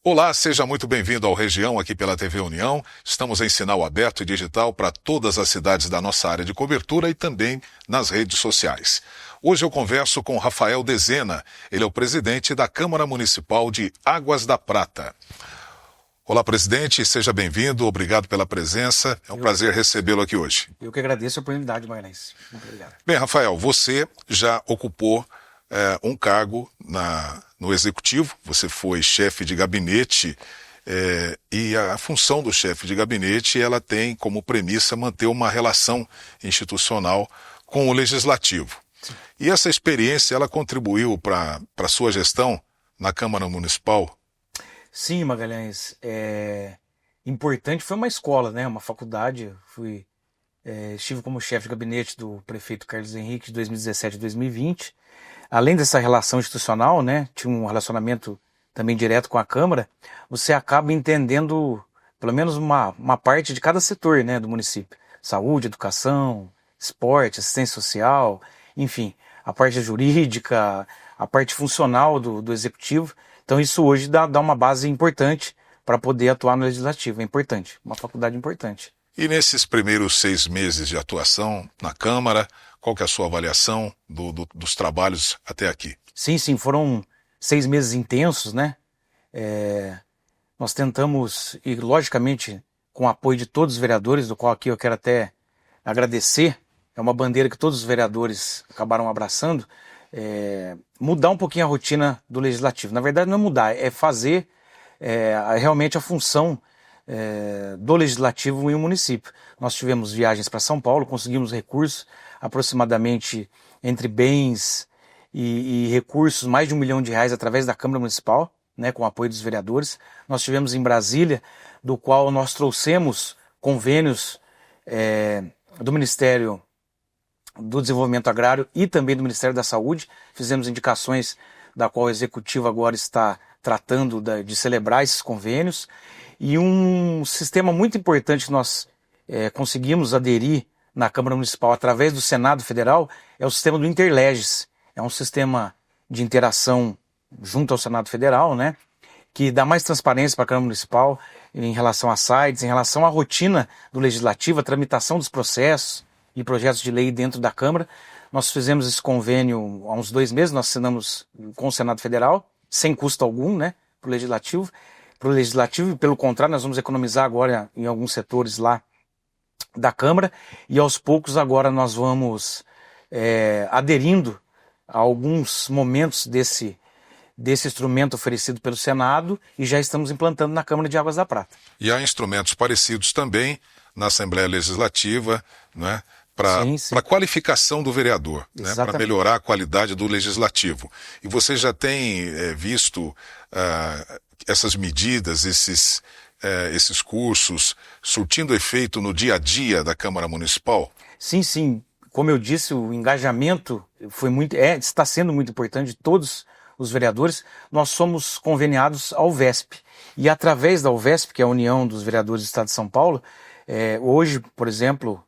Olá, seja muito bem-vindo ao Região aqui pela TV União. Estamos em sinal aberto e digital para todas as cidades da nossa área de cobertura e também nas redes sociais. Hoje eu converso com Rafael Dezena, ele é o presidente da Câmara Municipal de Águas da Prata. Olá, presidente, seja bem-vindo, obrigado pela presença, é um prazer recebê-lo aqui hoje. Eu que agradeço a oportunidade, Magalhães. Muito obrigado. Bem, Rafael, você já ocupou um cargo no Executivo, você foi chefe de gabinete e a função do chefe de gabinete ela tem como premissa manter uma relação institucional com o Legislativo. Sim. E essa experiência ela contribuiu para a sua gestão na Câmara Municipal? Sim, Magalhães. Importante, foi uma escola, né? Uma faculdade. Estive como chefe de gabinete do prefeito Carlos Henrique de 2017 a 2020. Além dessa relação institucional, né, tinha um relacionamento também direto com a Câmara, você acaba entendendo pelo menos uma parte de cada setor, né, do município. Saúde, educação, esporte, assistência social, enfim, a parte jurídica, a parte funcional do Executivo. Então isso hoje dá uma base importante para poder atuar no Legislativo. É importante, uma faculdade importante. E nesses primeiros 6 meses de atuação na Câmara, qual que é a sua avaliação dos trabalhos até aqui? Sim, foram 6 meses intensos, né? Nós tentamos, e logicamente com o apoio de todos os vereadores, do qual aqui eu quero até agradecer, é uma bandeira que todos os vereadores acabaram abraçando, mudar um pouquinho a rotina do Legislativo. Na verdade não é mudar, é fazer realmente a função do Legislativo em um município. Nós tivemos viagens para São Paulo, conseguimos recursos, aproximadamente entre bens e recursos, mais de R$1 milhão através da Câmara Municipal, né, com o apoio dos vereadores. Nós tivemos em Brasília, do qual nós trouxemos convênios do Ministério do Desenvolvimento Agrário e também do Ministério da Saúde. Fizemos indicações da qual o Executivo agora está tratando de celebrar esses convênios. E um sistema muito importante que nós conseguimos aderir na Câmara Municipal através do Senado Federal é o sistema do Interleges. É um sistema de interação junto ao Senado Federal, né, que dá mais transparência para a Câmara Municipal em relação a sites, em relação à rotina do Legislativo, a tramitação dos processos e projetos de lei dentro da Câmara. Nós fizemos esse convênio há uns 2 meses, nós assinamos com o Senado Federal, sem custo algum, né, para o Legislativo. E pelo contrário, nós vamos economizar agora em alguns setores lá da Câmara, e aos poucos agora nós vamos aderindo a alguns momentos desse instrumento oferecido pelo Senado e já estamos implantando na Câmara de Águas da Prata. E há instrumentos parecidos também na Assembleia Legislativa, né, para a qualificação do vereador, né, para melhorar a qualidade do Legislativo. E você já tem visto essas medidas, esses cursos surtindo efeito no dia a dia da Câmara Municipal? Sim. Como eu disse, o engajamento está sendo muito importante de todos os vereadores. Nós somos conveniados ao UVESP. E através da UVESP, que é a União dos Vereadores do Estado de São Paulo, hoje, por exemplo,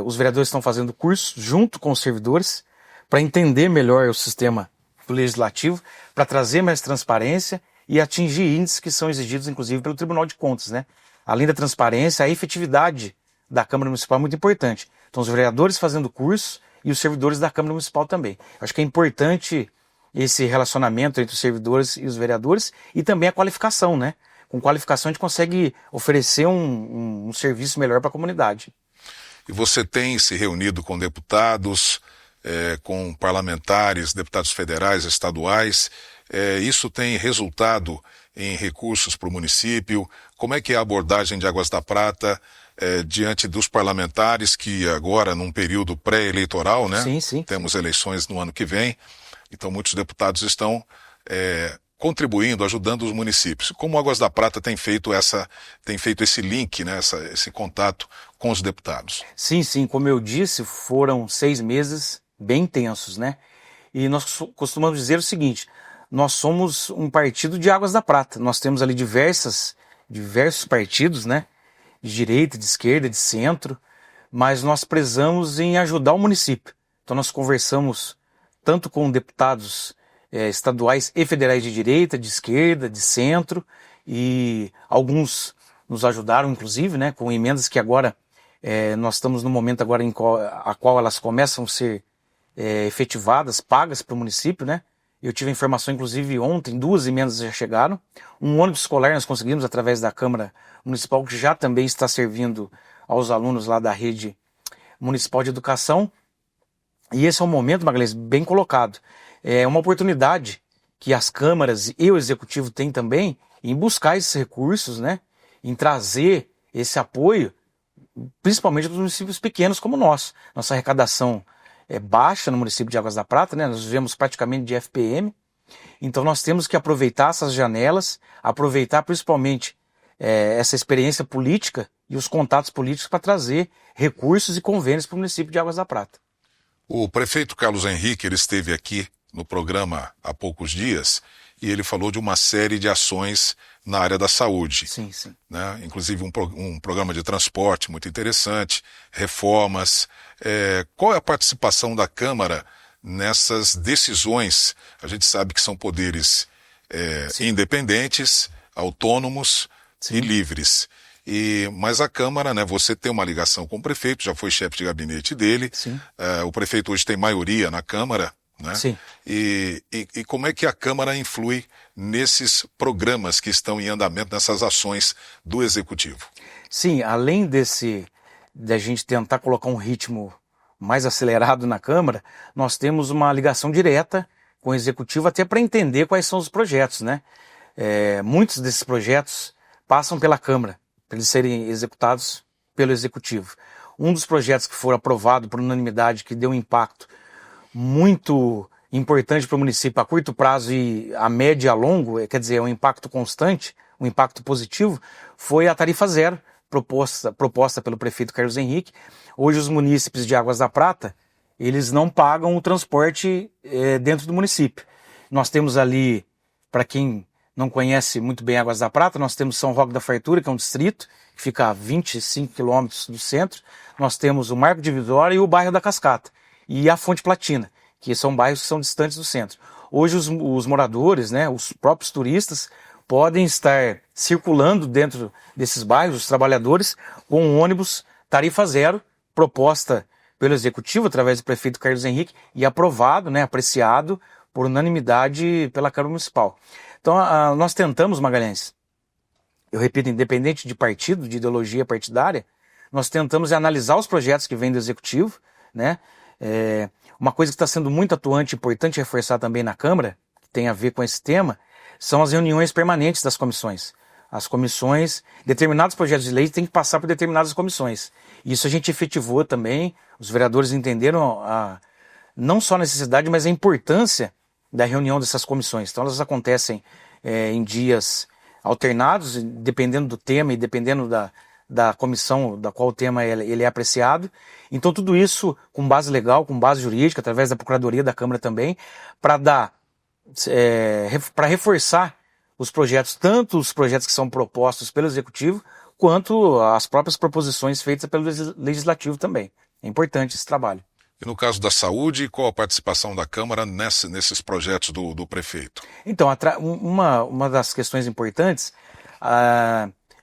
os vereadores estão fazendo cursos junto com os servidores para entender melhor o sistema do Legislativo, para trazer mais transparência e atingir índices que são exigidos, inclusive, pelo Tribunal de Contas, né? Além da transparência, a efetividade da Câmara Municipal é muito importante. Então, os vereadores fazendo curso e os servidores da Câmara Municipal também. Acho que é importante esse relacionamento entre os servidores e os vereadores e também a qualificação, né? Com qualificação a gente consegue oferecer um serviço melhor para a comunidade. E você tem se reunido com deputados, com parlamentares, deputados federais, estaduais. Isso tem resultado em recursos para o município? Como é que é a abordagem de Águas da Prata diante dos parlamentares que agora, num período pré-eleitoral, né? Sim. Temos eleições no ano que vem, então muitos deputados estão contribuindo, ajudando os municípios. Como Águas da Prata tem feito esse link, né? Esse contato com os deputados? Sim, como eu disse, foram 6 meses bem intensos, né? E nós costumamos dizer o seguinte: nós somos um partido de Águas da Prata. Nós temos ali diversos partidos, né? De direita, de esquerda, de centro, mas nós prezamos em ajudar o município. Então nós conversamos tanto com deputados estaduais e federais de direita, de esquerda, de centro, e alguns nos ajudaram, inclusive, né, com emendas que agora nós estamos no momento agora a qual elas começam a ser efetivadas, pagas para o município, né? Eu tive a informação, inclusive, ontem, 2 emendas já chegaram. Um ônibus escolar nós conseguimos através da Câmara Municipal, que já também está servindo aos alunos lá da rede municipal de educação. E esse é um momento, Magalhães, bem colocado. É uma oportunidade que as câmaras e o executivo têm também em buscar esses recursos, né? Em trazer esse apoio, principalmente para os municípios pequenos como o nosso. Nossa arrecadação é baixa no município de Águas da Prata, né? Nós vivemos praticamente de FPM, então nós temos que aproveitar essas janelas, aproveitar principalmente essa experiência política e os contatos políticos para trazer recursos e convênios para o município de Águas da Prata. O prefeito Carlos Henrique, ele esteve aqui no programa há poucos dias e ele falou de uma série de ações na área da saúde. Sim, sim. Né? Inclusive um programa de transporte muito interessante, reformas. Qual é a participação da Câmara nessas decisões? A gente sabe que são poderes independentes, autônomos e livres. Mas a Câmara, né, você tem uma ligação com o prefeito, já foi chefe de gabinete dele. Sim. O prefeito hoje tem maioria na Câmara. Né? Sim. E como é que a Câmara influi nesses programas que estão em andamento, nessas ações do Executivo? Sim, além da gente tentar colocar um ritmo mais acelerado na Câmara, nós temos uma ligação direta com o Executivo até para entender quais são os projetos, né? Muitos desses projetos passam pela Câmara, para eles serem executados pelo Executivo. Um dos projetos que foram aprovados por unanimidade, que deu um impacto muito importante para o município a curto prazo e a médio e a longo, quer dizer, um impacto constante, um impacto positivo, foi a tarifa zero, proposta pelo prefeito Carlos Henrique. Hoje os munícipes de Águas da Prata, eles não pagam o transporte dentro do município. Nós temos ali, para quem não conhece muito bem Águas da Prata, nós temos São Roque da Fartura, que é um distrito, que fica a 25 quilômetros do centro. Nós temos o Marco de Vitória e o bairro da Cascata. E a Fonte Platina, que são bairros que são distantes do centro. Hoje os moradores, né, os próprios turistas, podem estar circulando dentro desses bairros, os trabalhadores, com um ônibus tarifa zero, proposta pelo Executivo, através do prefeito Carlos Henrique, e aprovado, né, apreciado por unanimidade pela Câmara Municipal. Então nós tentamos, Magalhães, eu repito, independente de partido, de ideologia partidária, nós tentamos analisar os projetos que vêm do Executivo, né? Uma coisa que está sendo muito atuante e importante reforçar também na Câmara, que tem a ver com esse tema, são as reuniões permanentes das comissões. As comissões, determinados projetos de lei têm que passar por determinadas comissões. Isso a gente efetivou também, os vereadores entenderam não só a necessidade, mas a importância da reunião dessas comissões. Então elas acontecem em dias alternados, dependendo do tema e dependendo da comissão da qual o tema ele é apreciado. Então tudo isso com base legal, com base jurídica, através da Procuradoria da Câmara também, para reforçar os projetos, tanto os projetos que são propostos pelo Executivo, quanto as próprias proposições feitas pelo Legislativo também. É importante esse trabalho. E no caso da saúde, qual a participação da Câmara nesses projetos do prefeito? Então, uma das questões importantes,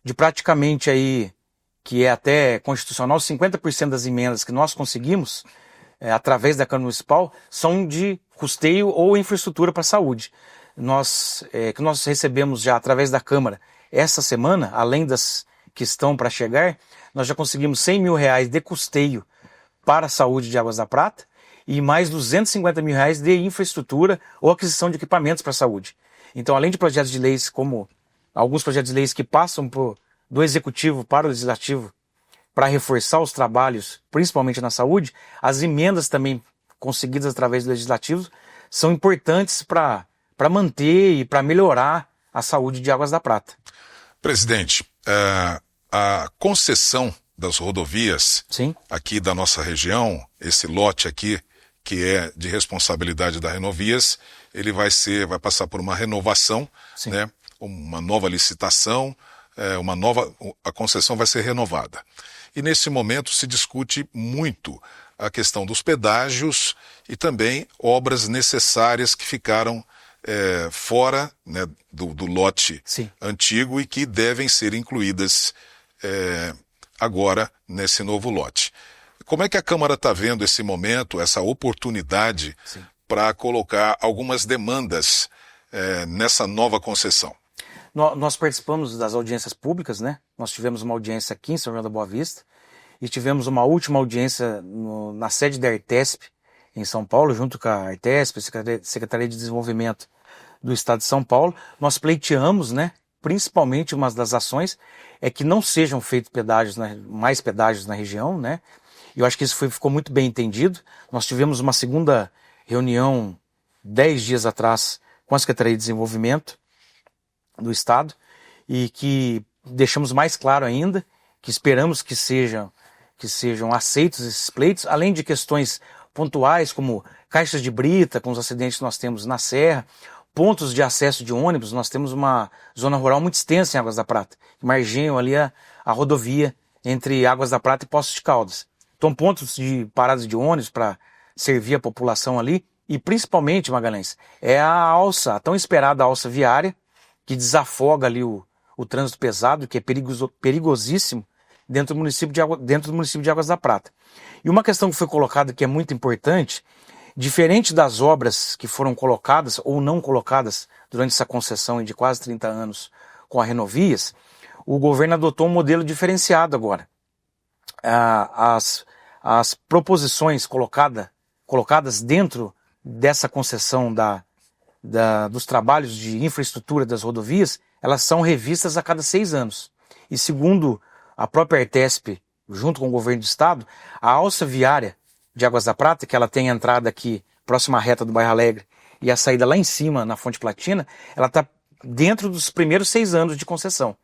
de praticamente aí, que é até constitucional, 50% das emendas que nós conseguimos, através da Câmara Municipal, são de custeio ou infraestrutura para a saúde. Que nós recebemos já através da Câmara essa semana, além das que estão para chegar, nós já conseguimos R$100 mil de custeio para a saúde de Águas da Prata e mais R$250 mil de infraestrutura ou aquisição de equipamentos para a saúde. Então, além de projetos de leis, como alguns projetos de leis que passam do Executivo para o Legislativo para reforçar os trabalhos, principalmente na saúde, as emendas também conseguidas através do Legislativo são importantes para manter e para melhorar a saúde de Águas da Prata. Presidente, a concessão das rodovias aqui da nossa região, esse lote aqui, que é de responsabilidade da Renovias, ele vai passar por uma renovação, né? Uma nova licitação, a concessão vai ser renovada. E nesse momento se discute muito a questão dos pedágios e também obras necessárias que ficaram fora, né, do lote Sim. antigo e que devem ser incluídas agora nesse novo lote. Como é que a Câmara está vendo esse momento, essa oportunidade para colocar algumas demandas nessa nova concessão? Nós participamos das audiências públicas, né? Nós tivemos uma audiência aqui em São João da Boa Vista e tivemos uma última audiência na sede da Artesp, em São Paulo, junto com a Artesp, a Secretaria de Desenvolvimento do Estado de São Paulo. Nós pleiteamos, né? Principalmente uma das ações é que não sejam feitos mais pedágios na região, né? Eu acho que isso ficou muito bem entendido. Nós tivemos uma segunda reunião 10 dias atrás com a Secretaria de Desenvolvimento do Estado e que deixamos mais claro ainda que esperamos que sejam aceitos esses pleitos, além de questões pontuais como caixas de brita com os acidentes que nós temos na Serra, pontos de acesso de ônibus. Nós temos uma zona rural muito extensa em Águas da Prata, que margeiam ali a rodovia entre Águas da Prata e Poços de Caldas. Então, pontos de paradas de ônibus para servir a população ali e principalmente, Magalhães, é a tão esperada alça viária, que desafoga ali o trânsito pesado, que é perigosíssimo dentro do município de Águas da Prata. E uma questão que foi colocada que é muito importante, diferente das obras que foram colocadas ou não colocadas durante essa concessão de quase 30 anos com a Renovias, o governo adotou um modelo diferenciado agora. As proposições colocadas dentro dessa concessão dos trabalhos de infraestrutura das rodovias, elas são revistas a cada 6 anos. E segundo a própria Artesp, junto com o governo do estado, a alça viária de Águas da Prata, que ela tem a entrada aqui próxima à reta do Bairro Alegre e a saída lá em cima na Fonte Platina, ela está dentro dos primeiros 6 anos de concessão.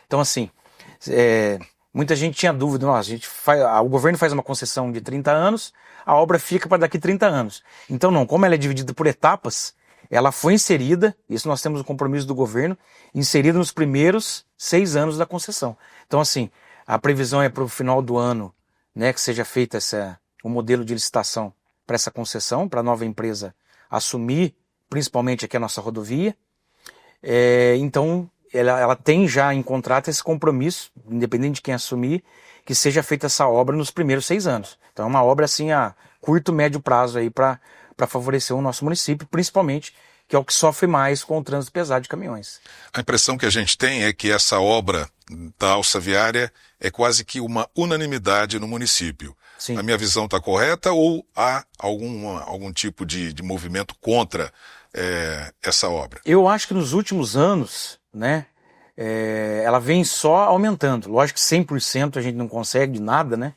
Então assim, muita gente tinha dúvida, o governo faz uma concessão de 30 anos, a obra fica para daqui 30 anos. Então não, como ela é dividida por etapas, ela foi inserida, isso nós temos o compromisso do governo, inserida nos primeiros 6 anos da concessão. Então assim, a previsão é para o final do ano, né, que seja feita o modelo de licitação para essa concessão, para a nova empresa assumir, principalmente aqui a nossa rodovia. Então ela tem já em contrato esse compromisso, independente de quem assumir, que seja feita essa obra nos primeiros 6 anos. Então é uma obra assim a curto, médio prazo aí para favorecer o nosso município, principalmente, que é o que sofre mais com o trânsito pesado de caminhões. A impressão que a gente tem é que essa obra da alça viária é quase que uma unanimidade no município. Sim. A minha visão está correta ou há algum tipo de movimento contra essa obra? Eu acho que nos últimos anos, né, ela vem só aumentando. Lógico que 100% a gente não consegue de nada, né?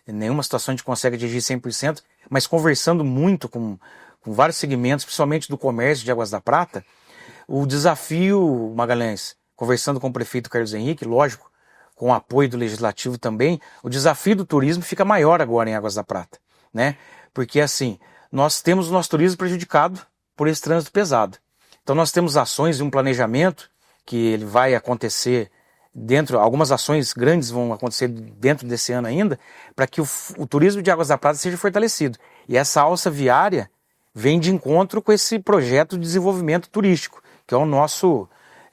Em nenhuma situação a gente consegue atingir 100%, mas conversando muito com vários segmentos, principalmente do comércio de Águas da Prata, o desafio, Magalhães, conversando com o prefeito Carlos Henrique, lógico, com o apoio do Legislativo também, o desafio do turismo fica maior agora em Águas da Prata, né? Porque assim, nós temos o nosso turismo prejudicado por esse trânsito pesado. Então nós temos ações e um planejamento que ele vai acontecer algumas ações grandes vão acontecer dentro desse ano ainda, para que o turismo de Águas da Prata seja fortalecido. E essa alça viária vem de encontro com esse projeto de desenvolvimento turístico, que é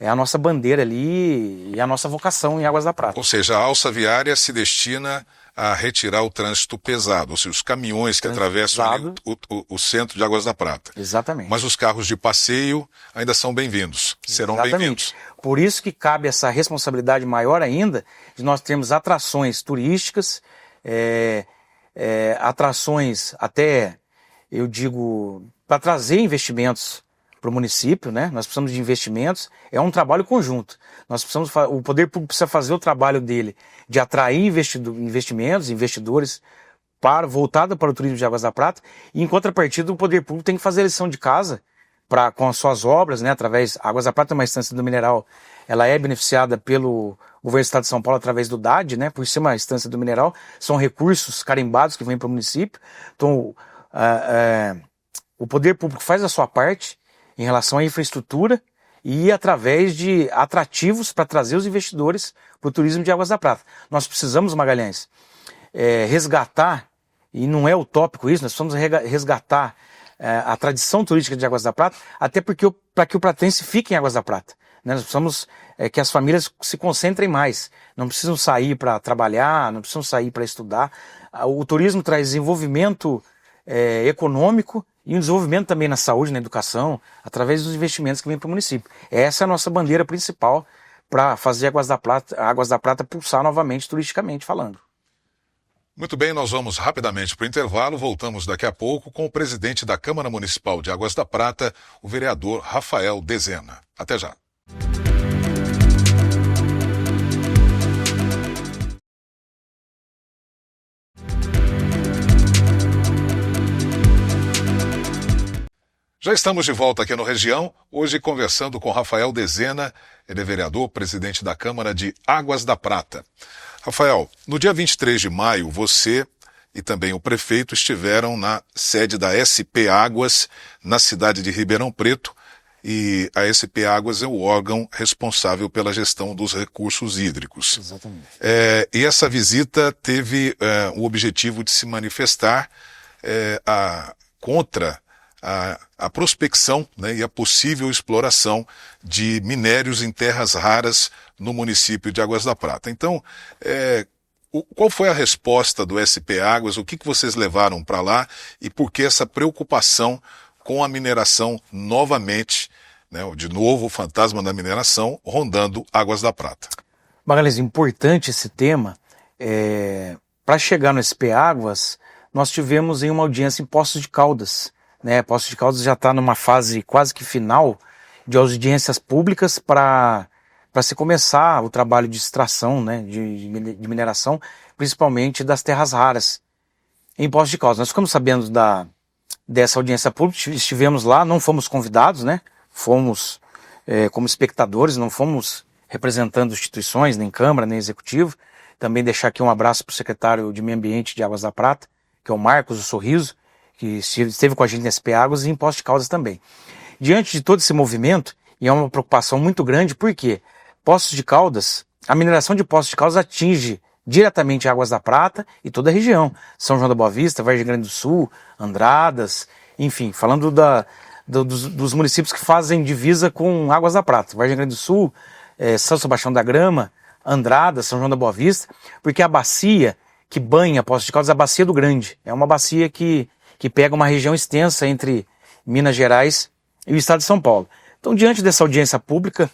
a nossa bandeira ali e a nossa vocação em Águas da Prata. Ou seja, a alça viária se destina a retirar o trânsito pesado, ou seja, os caminhões que atravessam o centro de Águas da Prata. Exatamente. Mas os carros de passeio ainda são bem-vindos, serão bem-vindos. Por isso que cabe essa responsabilidade maior ainda de nós termos atrações turísticas, atrações até, eu digo, para trazer investimentos para o município, né? Nós precisamos de investimentos, é um trabalho conjunto. O poder público precisa fazer o trabalho dele de atrair investidores voltado para o turismo de Águas da Prata, e em contrapartida o poder público tem que fazer a lição de casa com as suas obras, né? Águas da Prata é uma instância do mineral, ela é beneficiada pelo governo do estado de São Paulo através do DAD, né? Por ser uma instância do mineral, são recursos carimbados que vêm para o município. Então o poder público faz a sua parte em relação à infraestrutura e através de atrativos para trazer os investidores para o turismo de Águas da Prata. Nós precisamos, Magalhães, resgatar, e não é utópico isso, nós precisamos resgatar a tradição turística de Águas da Prata, até porque para que o pratense fique em Águas da Prata. Né? Nós precisamos que as famílias se concentrem mais, não precisam sair para trabalhar, não precisam sair para estudar. O turismo traz desenvolvimento econômico e um desenvolvimento também na saúde, na educação, através dos investimentos que vêm para o município. Essa é a nossa bandeira principal para fazer Águas da Prata pulsar novamente, turisticamente falando. Muito bem, nós vamos rapidamente para o intervalo, voltamos daqui a pouco com o presidente da Câmara Municipal de Águas da Prata, o vereador Rafael Dezena. Até já. Já estamos de volta aqui no Região, hoje conversando com Rafael Dezena, ele é vereador, presidente da Câmara de Águas da Prata. Rafael, no dia 23 de maio, você e também o prefeito estiveram na sede da SP Águas, na cidade de Ribeirão Preto, e a SP Águas é o órgão responsável pela gestão dos recursos hídricos. Exatamente. E essa visita teve o objetivo de se manifestar contra a prospecção, né, e a possível exploração de minérios em terras raras no município de Águas da Prata. Então, qual foi a resposta do SP Águas? O que vocês levaram para lá e por que essa preocupação com a mineração novamente, né, de novo o fantasma da mineração rondando Águas da Prata? Magalhães, importante esse tema. Para chegar no SP Águas, nós tivemos em uma audiência em Poços de Caldas. Poços de Caldas já está numa fase quase que final de audiências públicas para se começar o trabalho de extração, né, de mineração, principalmente das terras raras em Poços de Caldas. Nós ficamos sabendo dessa audiência pública, estivemos lá, não fomos convidados, né, fomos como espectadores, não fomos representando instituições, nem Câmara, nem Executivo. Também deixar aqui um abraço para o secretário de Meio Ambiente de Águas da Prata, que é o Marcos, o Sorriso, que esteve com a gente na SP Águas e em Poços de Caldas também. Diante de todo esse movimento, e é uma preocupação muito grande, porque Poços de Caldas, a mineração de Poços de Caldas atinge diretamente Águas da Prata e toda a região. São João da Boa Vista, Vargem Grande do Sul, Andradas, enfim, falando dos municípios que fazem divisa com Águas da Prata. Vargem Grande do Sul, São Sebastião da Grama, Andradas, São João da Boa Vista, porque a bacia que banha Poços de Caldas é a Bacia do Grande. É uma bacia que pega uma região extensa entre Minas Gerais e o estado de São Paulo. Então, diante dessa audiência pública,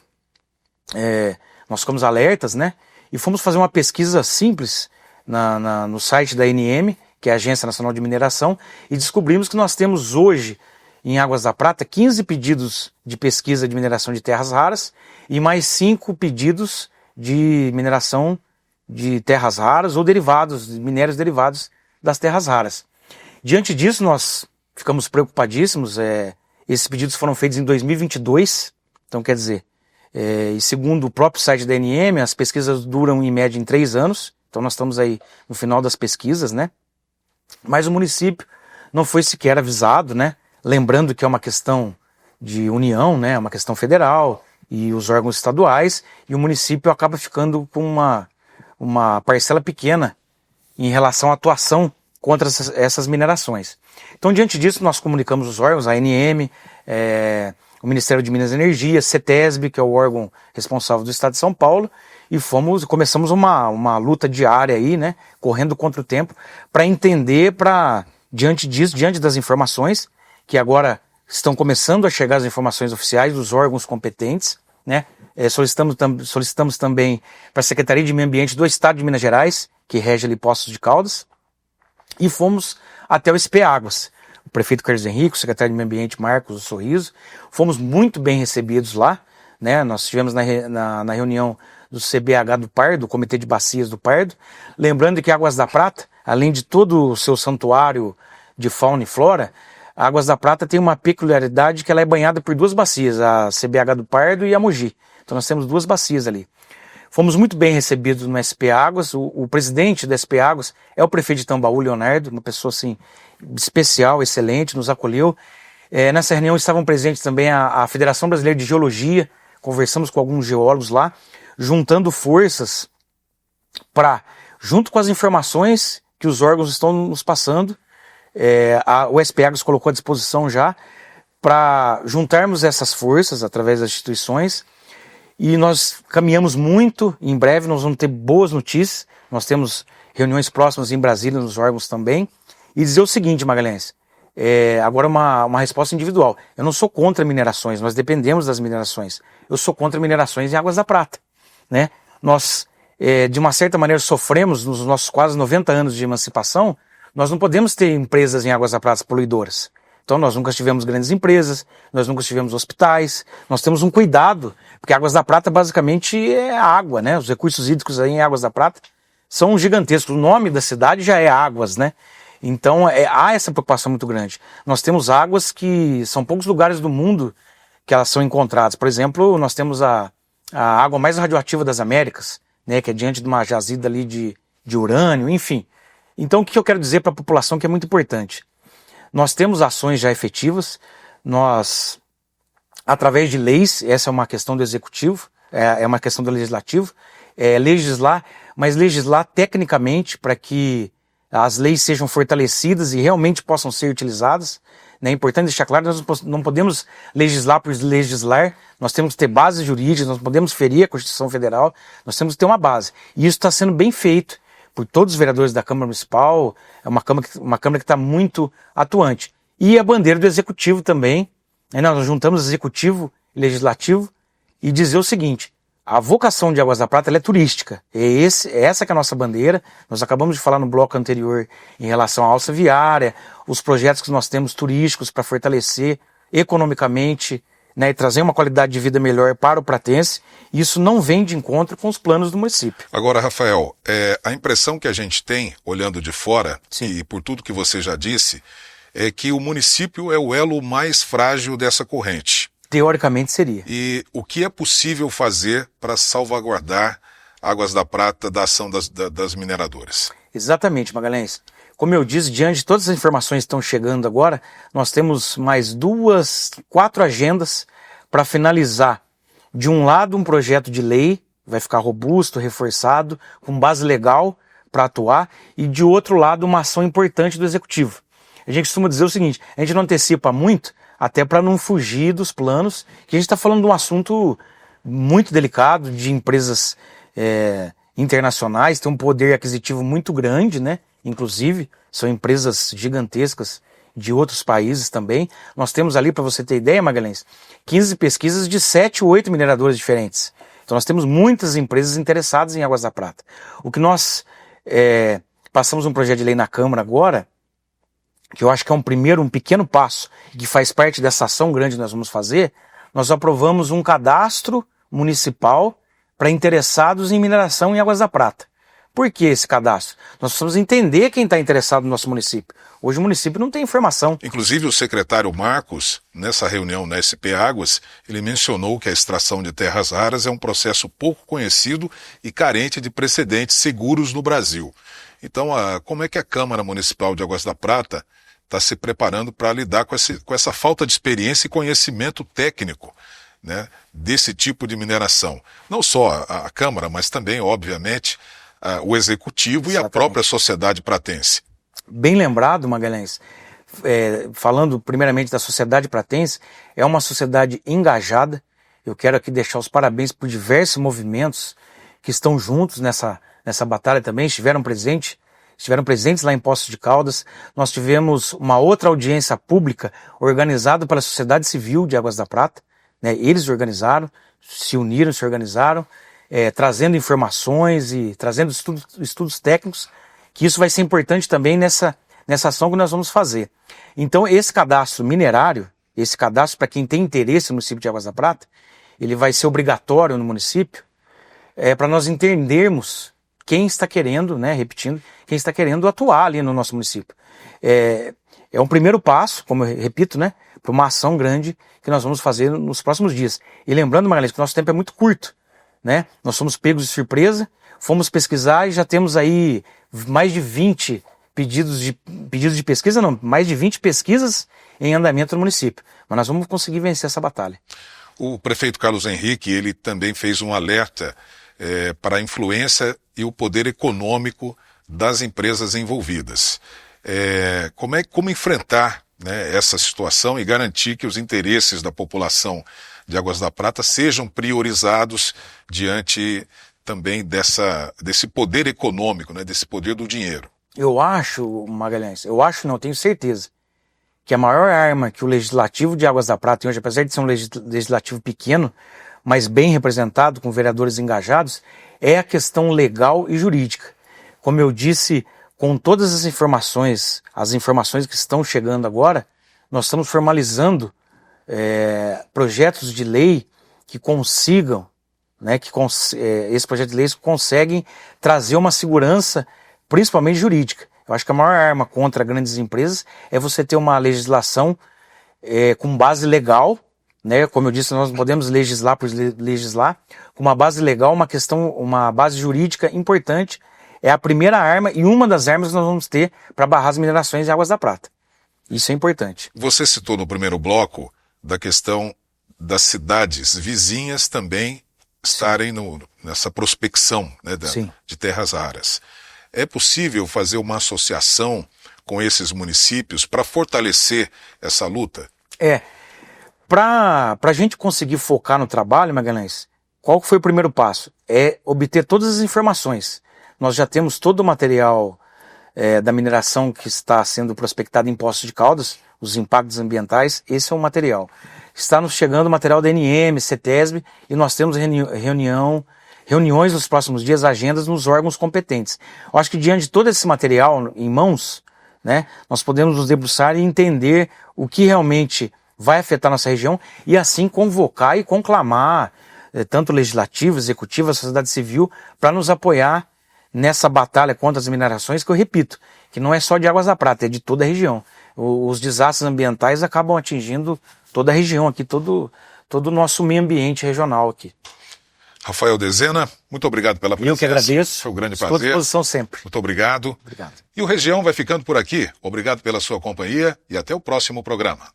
nós ficamos alertas, né? E fomos fazer uma pesquisa simples no site da ANM, que é a Agência Nacional de Mineração, e descobrimos que nós temos hoje, em Águas da Prata, 15 pedidos de pesquisa de mineração de terras raras e mais 5 pedidos de mineração de terras raras ou derivados, minérios derivados das terras raras. Diante disso, nós ficamos preocupadíssimos. Esses pedidos foram feitos em 2022, então quer dizer, e segundo o próprio site da ANM, as pesquisas duram em média em 3 anos, então nós estamos aí no final das pesquisas, né? Mas o município não foi sequer avisado, né? Lembrando que é uma questão de união, né? É uma questão federal e os órgãos estaduais, e o município acaba ficando com uma parcela pequena em relação à atuação contra essas minerações. Então, diante disso, nós comunicamos os órgãos, a ANM, o Ministério de Minas e Energia, CETESB, que é o órgão responsável do Estado de São Paulo, e começamos uma luta diária aí, né, correndo contra o tempo, para entender, diante disso, diante das informações, que agora estão começando a chegar as informações oficiais dos órgãos competentes, né, solicitamos também para a Secretaria de Meio Ambiente do Estado de Minas Gerais, que rege ali Poços de Caldas, e fomos até o SP Águas. O prefeito Carlos Henrique, o secretário de Meio Ambiente Marcos, o Sorriso, fomos muito bem recebidos lá, né? Nós estivemos na reunião do CBH do Pardo, do Comitê de Bacias do Pardo, lembrando que Águas da Prata, além de todo o seu santuário de fauna e flora, Águas da Prata tem uma peculiaridade que ela é banhada por 2 bacias, a CBH do Pardo e a Mogi. Então nós temos 2 bacias ali. Fomos muito bem recebidos no SP Águas. O presidente da SP Águas é o prefeito de Tambaú, Leonardo, uma pessoa assim especial, excelente, nos acolheu. Nessa reunião estavam presentes também a Federação Brasileira de Geologia, conversamos com alguns geólogos lá, juntando forças para, junto com as informações que os órgãos estão nos passando, o SP-Águas colocou à disposição já, para juntarmos essas forças através das instituições, e nós caminhamos muito. Em breve nós vamos ter boas notícias, nós temos reuniões próximas em Brasília, nos órgãos também, e dizer o seguinte, Magalhães, agora uma resposta individual. Eu não sou contra minerações, nós dependemos das minerações. Eu sou contra minerações em Águas da Prata, né? Nós, de uma certa maneira, sofremos nos nossos quase 90 anos de emancipação. Nós não podemos ter empresas em Águas da Prata poluidoras. Então nós nunca tivemos grandes empresas, nós nunca tivemos hospitais, nós temos um cuidado, porque Águas da Prata basicamente é água, né? Os recursos hídricos aí em Águas da Prata são gigantescos. O nome da cidade já é Águas, né? Então há essa preocupação muito grande. Nós temos águas que são poucos lugares do mundo que elas são encontradas. Por exemplo, nós temos a água mais radioativa das Américas, né? Que é diante de uma jazida ali de urânio, enfim. Então o que eu quero dizer para a população que é muito importante? Nós temos ações já efetivas, nós, através de leis, essa é uma questão do executivo, é uma questão do legislativo, legislar, mas legislar tecnicamente para que as leis sejam fortalecidas e realmente possam ser utilizadas. É importante deixar claro, nós não podemos legislar por legislar, nós temos que ter bases jurídicas, nós não podemos ferir a Constituição Federal, nós temos que ter uma base. E isso está sendo bem feito por todos os vereadores da Câmara Municipal, é uma Câmara que está muito atuante. E a bandeira do Executivo também, nós juntamos Executivo e Legislativo, e dizer o seguinte, a vocação de Águas da Prata ela é turística, essa que é a nossa bandeira. Nós acabamos de falar no bloco anterior em relação à alça viária, os projetos que nós temos turísticos para fortalecer economicamente, né, e trazer uma qualidade de vida melhor para o pratense. Isso não vem de encontro com os planos do município. Agora, Rafael, a impressão que a gente tem, olhando de fora, Sim, e por tudo que você já disse, é que o município é o elo mais frágil dessa corrente. teoricamente seria. E o que é possível fazer para salvaguardar Águas da Prata da ação das mineradoras? Exatamente, Magalhães. Como eu disse, diante de todas as informações que estão chegando agora, nós temos mais 4 agendas para finalizar. De um lado, um projeto de lei, vai ficar robusto, reforçado, com base legal para atuar, e de outro lado, uma ação importante do Executivo. A gente costuma dizer o seguinte, a gente não antecipa muito, até para não fugir dos planos, que a gente está falando de um assunto muito delicado, de empresas internacionais, tem um poder aquisitivo muito grande, né? Inclusive, são empresas gigantescas de outros países também. Nós temos ali, para você ter ideia, Magalhães, 15 pesquisas de 7 ou 8 mineradoras diferentes. Então nós temos muitas empresas interessadas em Águas da Prata. O que nós passamos um projeto de lei na Câmara agora, que eu acho que é um pequeno passo, que faz parte dessa ação grande que nós vamos fazer. Nós aprovamos um cadastro municipal para interessados em mineração em Águas da Prata. Por que esse cadastro? Nós precisamos entender quem está interessado no nosso município. Hoje o município não tem informação. Inclusive o secretário Marcos, nessa reunião na SP-Águas, ele mencionou que a extração de terras raras é um processo pouco conhecido e carente de precedentes seguros no Brasil. Então, como é que a Câmara Municipal de Águas da Prata está se preparando para lidar com essa falta de experiência e conhecimento técnico, né, desse tipo de mineração? Não só a Câmara, mas também, obviamente, o Executivo. Exatamente. E a própria sociedade pratense. Bem lembrado, Magalhães. Falando primeiramente da sociedade pratense, é uma sociedade engajada. Eu quero aqui deixar os parabéns por diversos movimentos que estão juntos nessa batalha também, estiveram presentes lá em Poços de Caldas. Nós tivemos uma outra audiência pública organizada pela sociedade civil de Águas da Prata, né? Eles organizaram, se uniram, se organizaram, trazendo informações e trazendo estudos técnicos, que isso vai ser importante também nessa ação que nós vamos fazer. Então esse cadastro minerário, esse cadastro para quem tem interesse no município de Águas da Prata, ele vai ser obrigatório no município, para nós entendermos quem está querendo, né, repetindo, quem está querendo atuar ali no nosso município. É um primeiro passo, como eu repito, né, para uma ação grande que nós vamos fazer nos próximos dias. E lembrando, Magalhães, que o nosso tempo é muito curto, né? Nós fomos pegos de surpresa, fomos pesquisar e já temos aí mais de 20 pedidos de pesquisa, não, mais de 20 pesquisas em andamento no município. Mas nós vamos conseguir vencer essa batalha. O prefeito Carlos Henrique, ele também fez um alerta para a influência e o poder econômico das empresas envolvidas. Como enfrentar, né, essa situação e garantir que os interesses da população de Águas da Prata sejam priorizados diante também desse poder econômico, né, desse poder do dinheiro? Eu acho, Magalhães, não, tenho certeza, que a maior arma que o Legislativo de Águas da Prata tem hoje, apesar de ser um legislativo pequeno, mas bem representado, com vereadores engajados, é a questão legal e jurídica. Como eu disse, com todas as informações que estão chegando agora, nós estamos formalizando projetos de lei que consigam, né, esse projeto de lei conseguem trazer uma segurança, principalmente jurídica. Eu acho que a maior arma contra grandes empresas é você ter uma legislação com base legal, né? Como eu disse, nós não podemos legislar por legislar, com uma base legal, uma base jurídica importante. É a primeira arma e uma das armas que nós vamos ter para barrar as minerações de Águas da Prata. Isso é importante. Você citou no primeiro bloco da questão das cidades vizinhas também estarem nessa prospecção, né, de terras raras. É possível fazer uma associação com esses municípios para fortalecer essa luta? Para a gente conseguir focar no trabalho, Magalhães, qual foi o primeiro passo? É obter todas as informações. Nós já temos todo o material da mineração que está sendo prospectado em Poços de Caldas, os impactos ambientais, esse é o material. Está nos chegando o material da ANM, CETESB, e nós temos reuniões nos próximos dias, agendas nos órgãos competentes. Eu acho que diante de todo esse material em mãos, né, nós podemos nos debruçar e entender o que realmente vai afetar nossa região e assim convocar e conclamar tanto o legislativo, executivo, a sociedade civil, para nos apoiar nessa batalha contra as minerações, que eu repito, que não é só de Águas da Prata, é de toda a região. Os desastres ambientais acabam atingindo toda a região aqui, todo o nosso meio ambiente regional aqui. Rafael Dezena, muito obrigado pela presença. Eu que agradeço. Foi um grande Estou prazer. à disposição sempre. Muito obrigado. Obrigado. E o Região vai ficando por aqui. Obrigado pela sua companhia e até o próximo programa.